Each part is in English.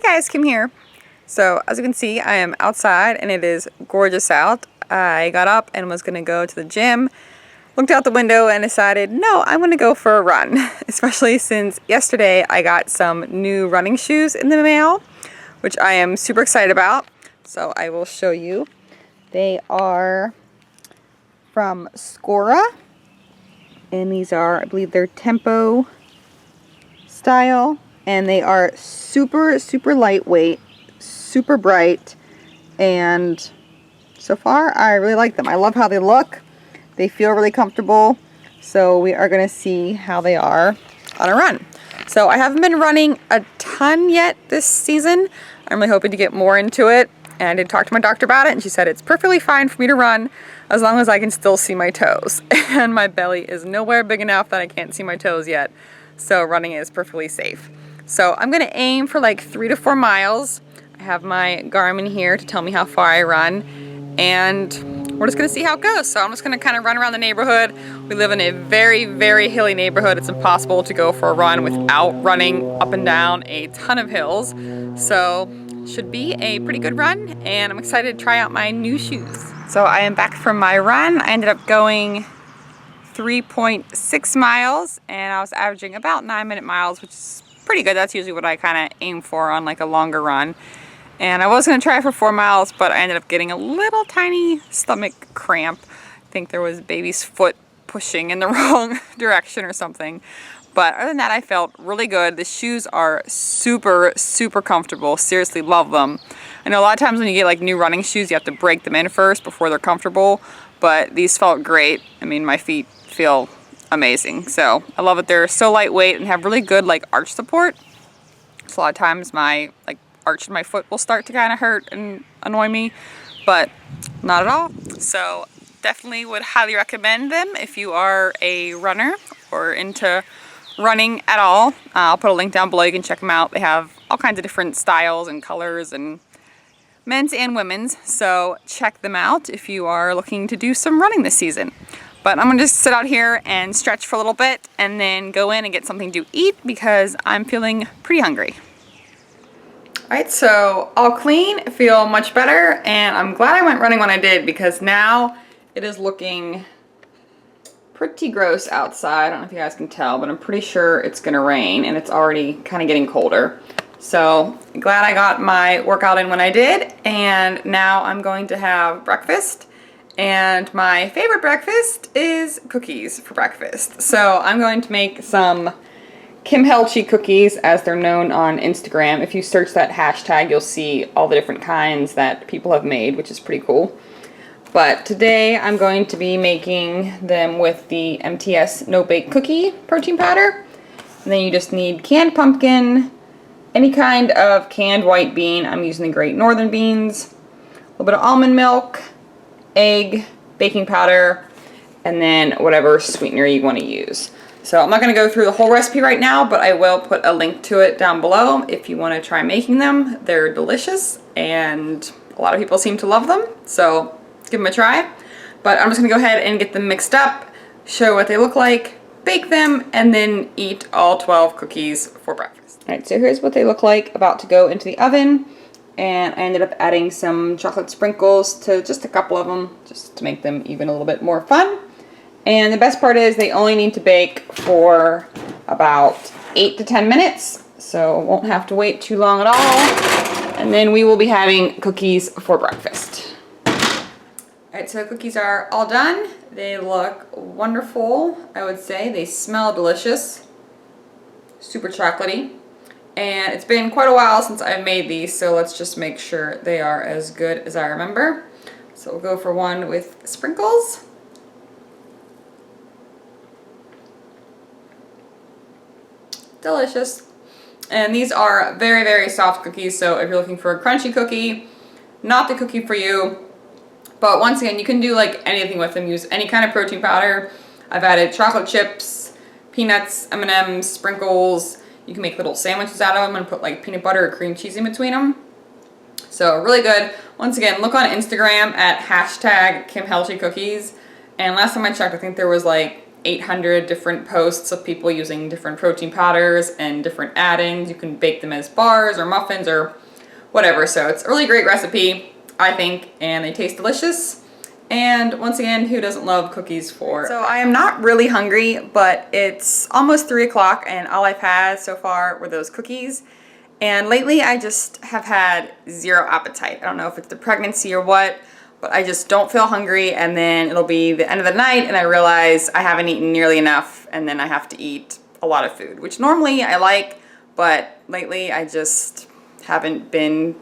guys, Kim here. So as you can see, I am outside and it is gorgeous out. I got up and was going to go to the gym, looked out the window and decided, no, I'm going to go for a run. Especially since yesterday I got some new running shoes in the mail, which I am super excited about. So I will show you. They are from Skora, and these are, I believe they're Tempo style, and they are super lightweight, super bright, and so far I really like them. I love how they look. They feel really comfortable, so we are going to see how they are on a run. So I haven't been running a ton yet this season. I'm really hoping to get more into it, and I did talk to my doctor about it, and she said it's perfectly fine for me to run as long as I can still see my toes. And my belly is nowhere big enough that I can't see my toes yet, so running is perfectly safe. So I'm going to aim for like 3 to 4 miles. I have my Garmin here to tell me how far I run, and we're just going to see how it goes. So I'm just going to kind of run around the neighborhood. We live in a very hilly neighborhood. It's impossible to go for a run without running up and down a ton of hills. So should be a pretty good run, and I'm excited to try out my new shoes. So I am back from my run. I ended up going 3.6 miles, and I was averaging about 9-minute miles, which is pretty good. That's usually what I kind of aim for on like a longer run. And I was going to try for 4 miles, but I ended up getting a little tiny stomach cramp. I think there was baby's foot pushing in the wrong direction or something. But other than that, I felt really good. The shoes are super comfortable. Seriously, love them. I know a lot of times when you get like new running shoes, you have to break them in first before they're comfortable. But these felt great. I mean, my feet feel amazing. So I love it. They're so lightweight and have really good like arch support. So a lot of times my like arch in my foot will start to kind of hurt and annoy me, but not at all. So definitely would highly recommend them if you are a runner or into running at all. I'll put a link down below. You can check them out. They have all kinds of different styles and colors, and men's and women's. So check them out if you are looking to do some running this season. But I'm gonna just sit out here and stretch for a little bit and then go in and get something to eat because I'm feeling pretty hungry. Alright, so all clean, feel much better, and I'm glad I went running when I did because now it is looking pretty gross outside. I don't know if you guys can tell, but I'm pretty sure it's gonna rain and it's already kind of getting colder. So glad I got my workout in when I did, and now I'm going to have breakfast. And my favorite breakfast is cookies for breakfast. So I'm going to make some Kim Helchi cookies, as they're known on Instagram. If you search that hashtag, you'll see all the different kinds that people have made, which is pretty cool. But today I'm going to be making them with the MTS No Bake Cookie protein powder. And then you just need canned pumpkin, any kind of canned white bean. I'm using the Great Northern beans, a little bit of almond milk, egg, baking powder, and then whatever sweetener you want to use. So I'm not going to go through the whole recipe right now, but I will put a link to it down below if you want to try making them. They're delicious, and a lot of people seem to love them, so give them a try. But I'm just going to go ahead and get them mixed up, show what they look like, bake them, and then eat all 12 cookies for breakfast. Alright, so here's what they look like about to go into the oven. And I ended up adding some chocolate sprinkles to just a couple of them, just to make them even a little bit more fun. And the best part is they only need to bake for about 8 to 10 minutes, so won't have to wait too long at all. And then we will be having cookies for breakfast. Alright, so cookies are all done. They look wonderful, I would say. They smell delicious, super chocolatey. And it's been quite a while since I've made these, so let's just make sure they are as good as I remember. So we'll go for one with sprinkles. Delicious. And these are very soft cookies, so if you're looking for a crunchy cookie, not the cookie for you. But once again, you can do like anything with them. Use any kind of protein powder. I've added chocolate chips, peanuts, M&Ms, sprinkles. You can make little sandwiches out of them and put like peanut butter or cream cheese in between them. So really good. Once again, look on Instagram at hashtag Kim Helchi Cookies. And last time I checked, I think there was like 800 different posts of people using different protein powders and different addings. You can bake them as bars or muffins or whatever. So it's a really great recipe, I think, and they taste delicious. And once again, who doesn't love cookies for? So I am not really hungry, but it's almost 3 o'clock and all I've had so far were those cookies. And lately I just have had zero appetite. I don't know if it's the pregnancy or what, but I just don't feel hungry, and then it'll be the end of the night and I realize I haven't eaten nearly enough, and then I have to eat a lot of food, which normally I like, but lately I just haven't been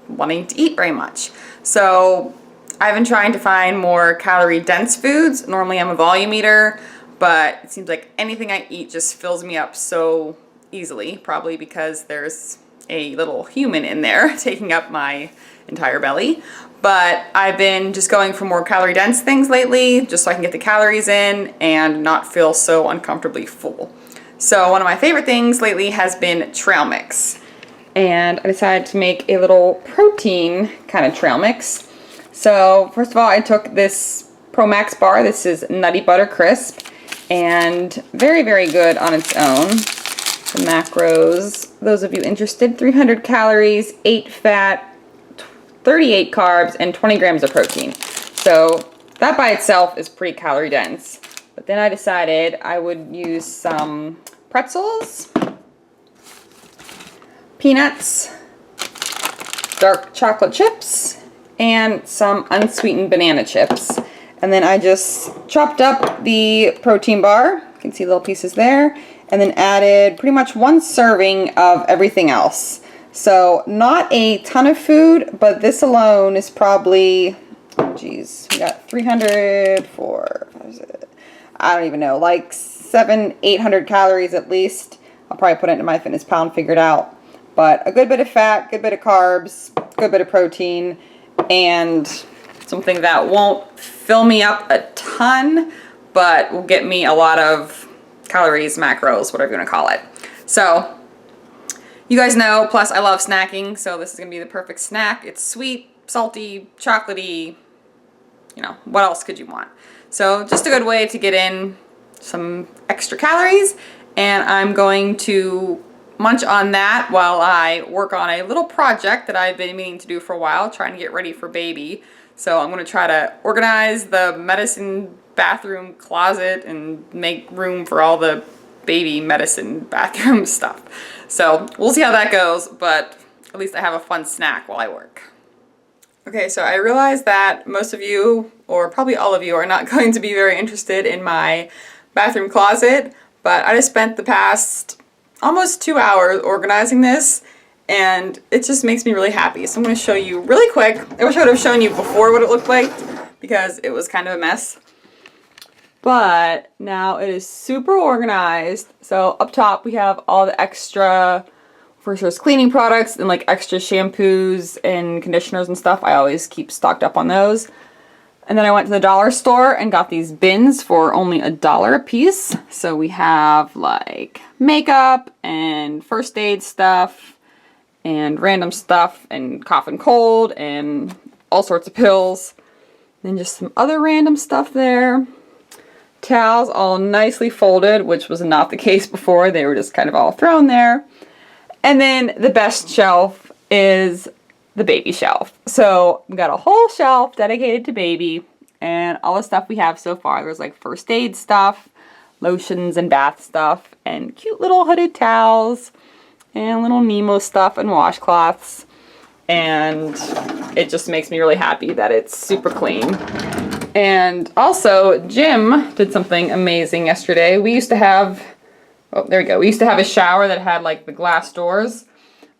wanting to eat very much. So I've been trying to find more calorie dense foods. Normally I'm a volume eater, but it seems like anything I eat just fills me up so easily, probably because there's a little human in there taking up my entire belly. But I've been just going for more calorie dense things lately, just so I can get the calories in and not feel so uncomfortably full. So one of my favorite things lately has been trail mix. And I decided to make a little protein kind of trail mix. So first of all, I took this Pro Max bar. This is Nutty Butter Crisp, and very, very good on its own. The macros, those of you interested, 300 calories, 8 fat, 38 carbs, and 20 grams of protein. So that by itself is pretty calorie dense. But then I decided I would use some pretzels, peanuts, dark chocolate chips, and some unsweetened banana chips. And then I just chopped up the protein bar. You can see little pieces there. And then added pretty much 1 serving of everything else. So not a ton of food, but this alone is probably, oh geez, we got 300 for, I don't even know, like 700-800 calories at least. I'll probably put it into my fitness pal and figure it out. But a good bit of fat, good bit of carbs, good bit of protein, and something that won't fill me up a ton, but will get me a lot of calories, macros, whatever you want to call it. So you guys know, plus I love snacking, so this is going to be the perfect snack. It's sweet, salty, chocolatey, you know, what else could you want? So just a good way to get in some extra calories, and I'm going to munch on that while I work on a little project that I've been meaning to do for a while, trying to get ready for baby. So I'm going to try to organize the medicine bathroom closet and make room for all the baby medicine bathroom stuff. So we'll see how that goes, but at least I have a fun snack while I work. Okay, so I realize that most of you, or probably all of you, are not going to be very interested in my bathroom closet, but I just spent the past almost 2 hours organizing this, and it just makes me really happy. So I'm going to show you really quick. I wish I would have shown you before what it looked like, because it was kind of a mess. But now it is super organized. So up top we have all the extra, first there's cleaning products and like extra shampoos and conditioners and stuff. I always keep stocked up on those. And then I went to the dollar store and got these bins for only $1 a piece. So we have like makeup and first aid stuff and random stuff and cough and cold and all sorts of pills. Then just some other random stuff there. Towels all nicely folded, which was not the case before. They were just kind of all thrown there. And then the best shelf is the baby shelf. So we got a whole shelf dedicated to baby, and all the stuff we have so far. There's like first aid stuff, lotions and bath stuff, and cute little hooded towels, and little Nemo stuff and washcloths. And it just makes me really happy that it's super clean. And also, Jim did something amazing yesterday. We used to have, oh, there we go. We used to have a shower that had like the glass doors,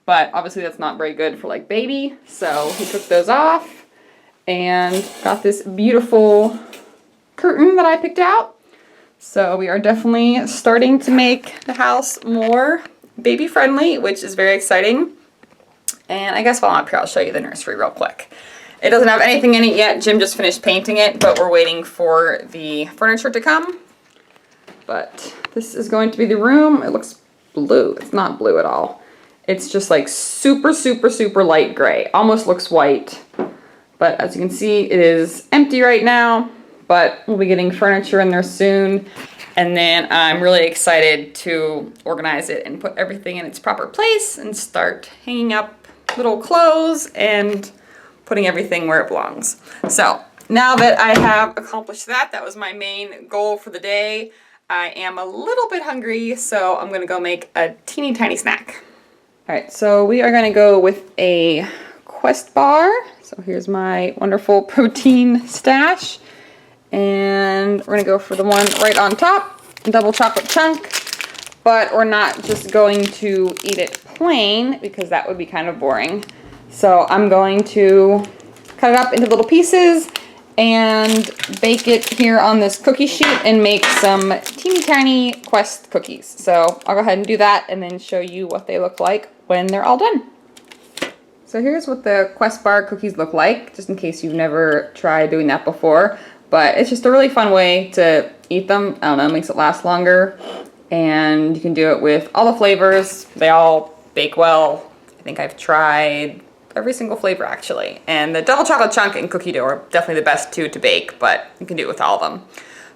but obviously that's not very good for like baby. So he took those off and got this beautiful curtain that I picked out. So we are definitely starting to make the house more baby friendly, which is very exciting. And I guess while I'm up here, I'll show you the nursery real quick. It doesn't have anything in it yet. Jim just finished painting it, but we're waiting for the furniture to come. But this is going to be the room. It looks blue. It's not blue at all. It's just like super, super, super light gray. Almost looks white. But as you can see, it is empty right now. but we'll be getting furniture in there soon. And then I'm really excited to organize it and put everything in its proper place and start hanging up little clothes and putting everything where it belongs. So now that I have accomplished that, that was my main goal for the day. I am a little bit hungry, so I'm gonna go make a teeny tiny snack. All right, so we are gonna go with a Quest bar. So here's my wonderful protein stash. And we're gonna go for the one right on top, double chocolate chunk, but we're not just going to eat it plain because that would be kind of boring. So I'm going to cut it up into little pieces and bake it here on this cookie sheet and make some teeny tiny Quest cookies. So I'll go ahead and do that and then show you what they look like when they're all done. So here's what the Quest bar cookies look like, just in case you've never tried doing that before. But it's just a really fun way to eat them. I don't know, it makes it last longer. And you can do it with all the flavors. They all bake well. I think I've tried every single flavor actually. And the double chocolate chunk and cookie dough are definitely the best two to bake, but you can do it with all of them.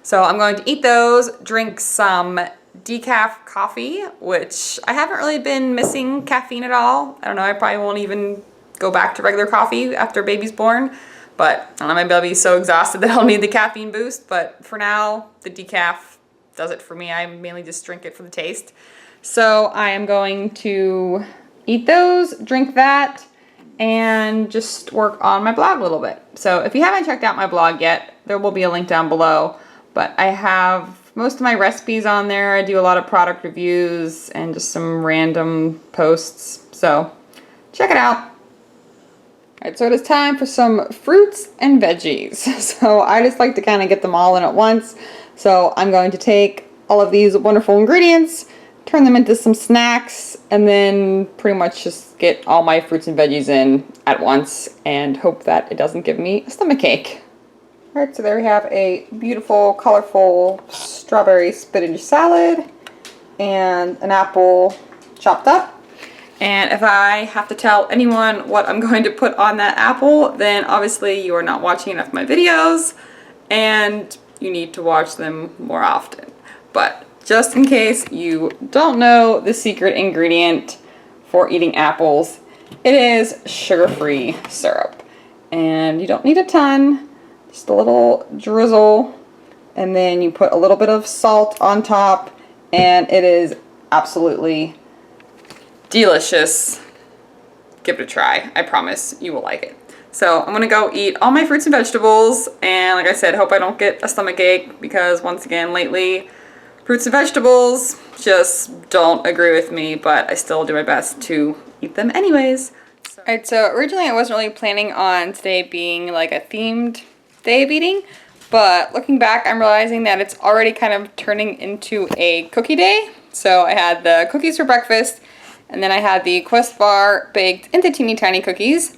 So I'm going to eat those, drink some decaf coffee, which I haven't really been missing caffeine at all. I don't know, I probably won't even go back to regular coffee after baby's born. But I don't know, maybe I'll be so exhausted that I'll need the caffeine boost. But for now, the decaf does it for me. I mainly just drink it for the taste. So I am going to eat those, drink that, and just work on my blog a little bit. So if you haven't checked out my blog yet, there will be a link down below. But I have most of my recipes on there. I do a lot of product reviews and just some random posts. So check it out. Alright, so it is time for some fruits and veggies. So I just like to kind of get them all in at once. So I'm going to take all of these wonderful ingredients, turn them into some snacks, and then pretty much just get all my fruits and veggies in at once and hope that it doesn't give me a stomachache. Alright, so there we have a beautiful, colorful strawberry spinach salad and an apple chopped up. And if I have to tell anyone what I'm going to put on that apple, then obviously you are not watching enough of my videos and you need to watch them more often. But just in case you don't know the secret ingredient for eating apples, it is sugar-free syrup. And you don't need a ton, just a little drizzle, and then you put a little bit of salt on top, and it is absolutely delicious. Give it a try. I promise you will like it. So I'm gonna go eat all my fruits and vegetables, and like I said, hope I don't get a stomachache because once again lately fruits and vegetables just don't agree with me, but I still do my best to eat them anyways. Alright, so originally I wasn't really planning on today being like a themed day of eating, but looking back I'm realizing that it's already kind of turning into a cookie day. So I had the cookies for breakfast, and then I had the Quest bar baked into teeny tiny cookies.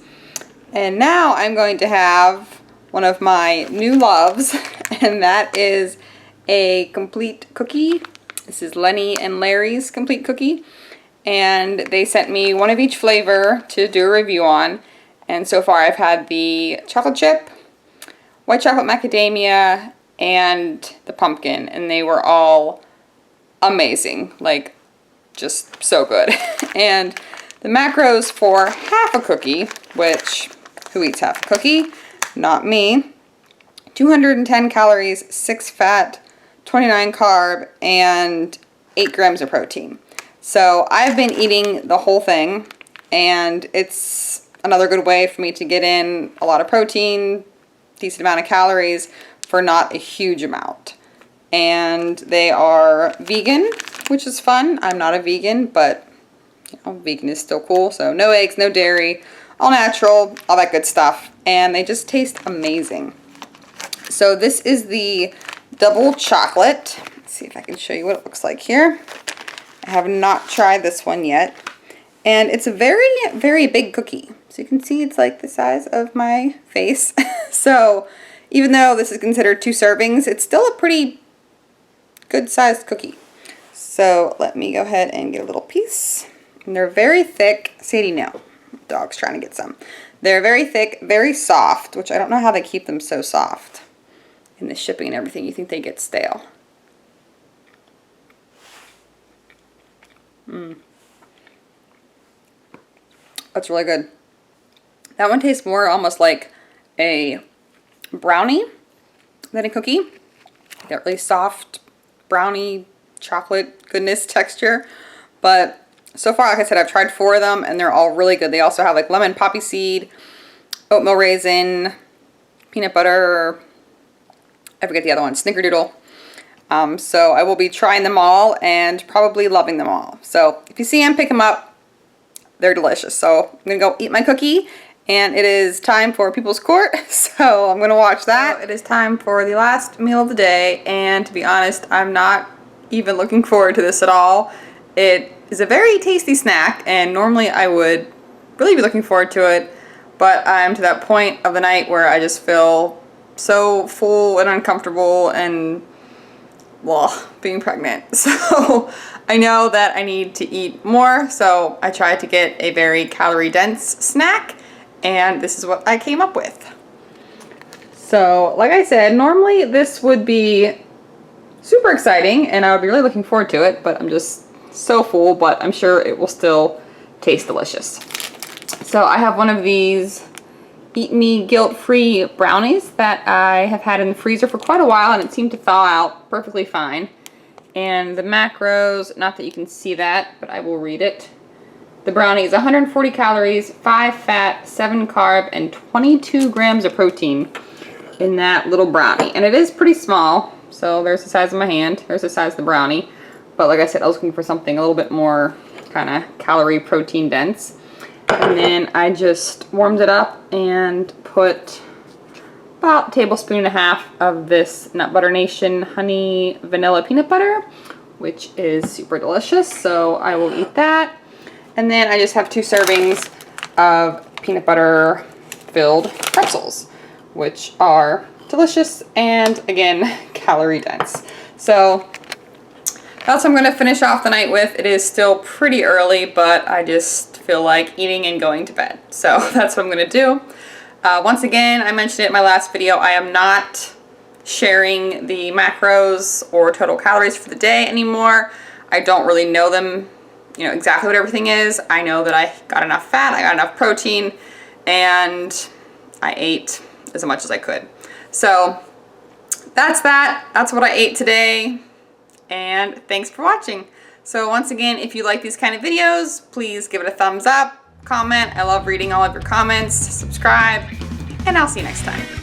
And now I'm going to have one of my new loves, and that is a complete cookie. This is Lenny and Larry's complete cookie. And they sent me one of each flavor to do a review on. And so far I've had the chocolate chip, white chocolate macadamia, and the pumpkin. And they were all amazing. Like, just so good. And the macros for half a cookie, which, who eats half a cookie? Not me. 210 calories, 6 fat, 29 carb, and 8 grams of protein. So I've been eating the whole thing, and it's another good way for me to get in a lot of protein, decent amount of calories, for not a huge amount. And they are vegan, which is fun. I'm not a vegan, but you know, vegan is still cool. So no eggs, no dairy, all natural, all that good stuff. And they just taste amazing. So this is the double chocolate. Let's see if I can show you what it looks like here. I have not tried this one yet. And it's a very, very big cookie. So you can see it's like the size of my face. So even though this is considered 2 servings, it's still a pretty good sized cookie. So let me go ahead and get a little piece. And they're very thick. Sadie, no. Dog's trying to get some. They're very thick, very soft, which I don't know how they keep them so soft. in the shipping and everything, you think they get stale. That's really good. That one tastes more almost like a brownie than a cookie. That really soft brownie chocolate goodness texture. But so far, like I said, I've tried 4 of them and they're all really good. They also have like lemon poppy seed, oatmeal raisin, peanut butter, I forget the other one, snickerdoodle. So I will be trying them all and probably loving them all. So if you see them, pick them up. They're delicious. So I'm gonna go eat my cookie and it is time for People's Court. So I'm gonna watch that. So it is time for the last meal of the day, and to be honest, I'm not even looking forward to this at all. It is a very tasty snack and normally I would really be looking forward to it, but I'm to that point of the night where I just feel so full and uncomfortable and, well, being pregnant. So I know that I need to eat more, so I tried to get a very calorie dense snack, and this is what I came up with. So like I said, normally this would be super exciting and I would be really looking forward to it, but I'm just so full, but I'm sure it will still taste delicious. So I have one of these Eat Me guilt-free brownies that I have had in the freezer for quite a while, and it seemed to thaw out perfectly fine. And the macros, not that you can see that, but I will read it. The brownie is 140 calories, 5 fat, 7 carb, and 22 grams of protein in that little brownie. And it is pretty small, so there's the size of my hand, there's the size of the brownie. But like I said, I was looking for something a little bit more kind of calorie protein dense. And then I just warmed it up and put about a tablespoon and a half of this Nut Butter Nation honey vanilla peanut butter, which is super delicious. So I will eat that. And then I just have 2 servings of peanut butter filled pretzels, which are delicious and again, calorie dense. So that's what I'm going to finish off the night with. It is still pretty early, but I just feel like eating and going to bed. So that's what I'm going to do. Once again, I mentioned it in my last video, I am not sharing the macros or total calories for the day anymore. I don't really know them, you know, exactly what everything is. I know that I got enough fat, I got enough protein, and I ate as much as I could. So that's that. That's what I ate today. And thanks for watching. So once again, if you like these kind of videos, please give it a thumbs up, comment. I love reading all of your comments. Subscribe, and I'll see you next time.